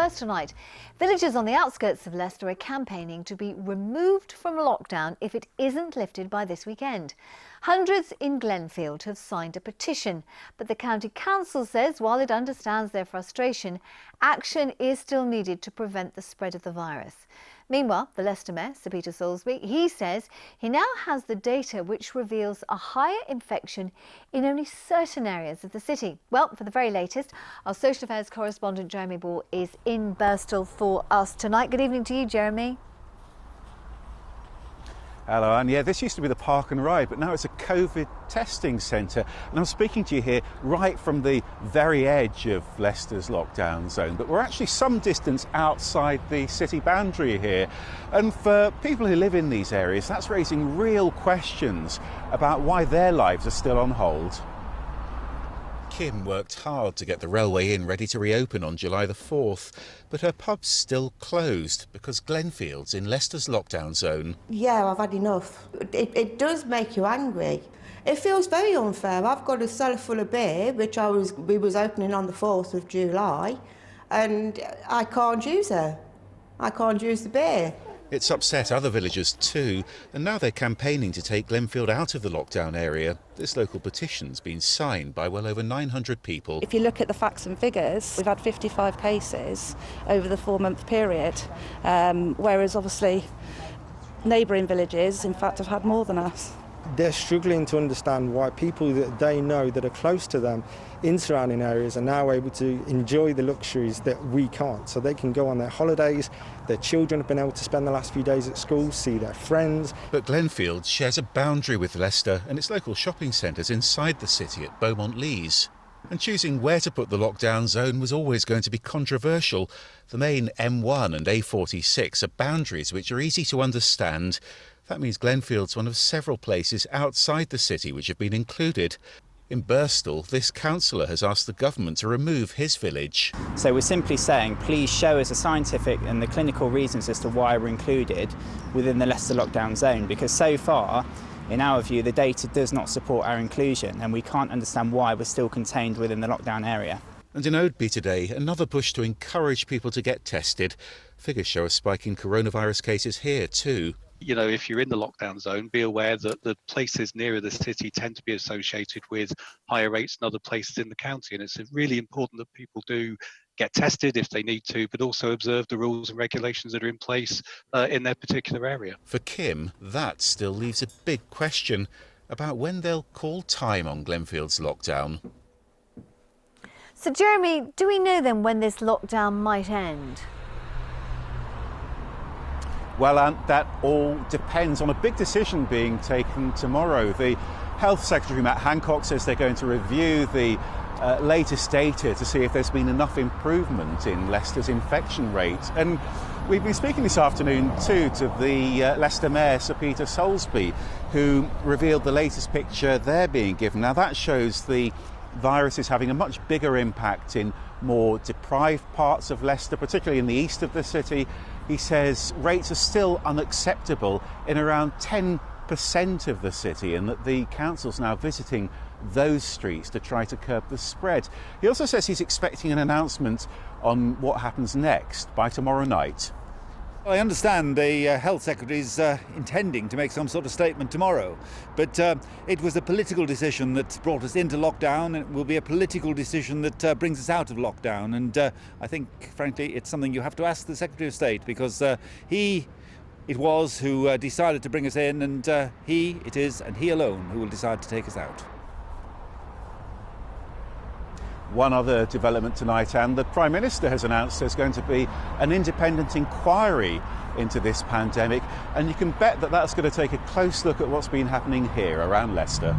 first tonight, villagers on the outskirts of Leicester are campaigning to be removed from lockdown if it isn't lifted by this weekend. Hundreds in Glenfield have signed a petition, but the county council says while it understands their frustration, action is still needed to prevent the spread of the virus. Meanwhile, the Leicester Mayor, Sir Peter Soulsby, he says he now has the data which reveals a higher infection in only certain areas of the city. Well, for the very latest, our social affairs correspondent Jeremy Ball is in Birstall for us tonight. Good evening to you, Jeremy. Hello, Anne. Yeah, this used to be the Park and Ride, but now it's a COVID testing centre. And I'm speaking to you here right from the very edge of Leicester's lockdown zone. But we're actually some distance outside the city boundary here. And for people who live in these areas, that's raising real questions about why their lives are still on hold. Kim worked hard to get the Railway Inn ready to reopen on July the 4th, but her pub's still closed because Glenfield's in Leicester's lockdown zone. Yeah, I've had enough. It does make you angry. It feels very unfair. I've got a cellar full of beer, which we was opening on the 4th of July, and I can't use it. I can't use the beer. It's upset other villagers too, and now they're campaigning to take Glenfield out of the lockdown area. This local petition's been signed by well over 900 people. If you look at the facts and figures, we've had 55 cases over the 4-month period, whereas obviously neighbouring villages, in fact, have had more than us. They're struggling to understand why people that they know that are close to them in surrounding areas are now able to enjoy the luxuries that we can't. So they can go on their holidays, their children have been able to spend the last few days at school, see their friends. But Glenfield shares a boundary with Leicester and its local shopping centres inside the city at Beaumont Leys. And choosing where to put the lockdown zone was always going to be controversial. The main M1 and A46 are boundaries which are easy to understand. That means Glenfield's one of several places outside the city which have been included. In Birstall, this councillor has asked the government to remove his village. So we're simply saying, please show us the scientific and the clinical reasons as to why we're included within the Leicester lockdown zone, because so far, in our view, the data does not support our inclusion, and we can't understand why we're still contained within the lockdown area. And in Oadby today, another push to encourage people to get tested. Figures show a spike in coronavirus cases here too. You know, if you're in the lockdown zone, be aware that the places nearer the city tend to be associated with higher rates than other places in the county. And it's really important that people do get tested if they need to, but also observe the rules and regulations that are in place in their particular area. For Kim, that still leaves a big question about when they'll call time on Glenfield's lockdown. So, Jeremy, do we know then when this lockdown might end? Well, that all depends on a big decision being taken tomorrow. The Health Secretary, Matt Hancock, says they're going to review the latest data to see if there's been enough improvement in Leicester's infection rate. And we've been speaking this afternoon too to the Leicester Mayor, Sir Peter Soulsby, who revealed the latest picture they're being given. Now that shows the virus is having a much bigger impact in more deprived parts of Leicester, particularly in the east of the city. He says rates are still unacceptable in around 10% of the city, and that the council's now visiting those streets to try to curb the spread. He also says he's expecting an announcement on what happens next by tomorrow night. I understand the Health Secretary is intending to make some sort of statement tomorrow, but it was a political decision that brought us into lockdown, and it will be a political decision that brings us out of lockdown. And I think, frankly, it's something you have to ask the Secretary of State, because it was who decided to bring us in, and he alone who will decide to take us out. One other development tonight, and the Prime Minister has announced there's going to be an independent inquiry into this pandemic, and you can bet that that's going to take a close look at what's been happening here around Leicester.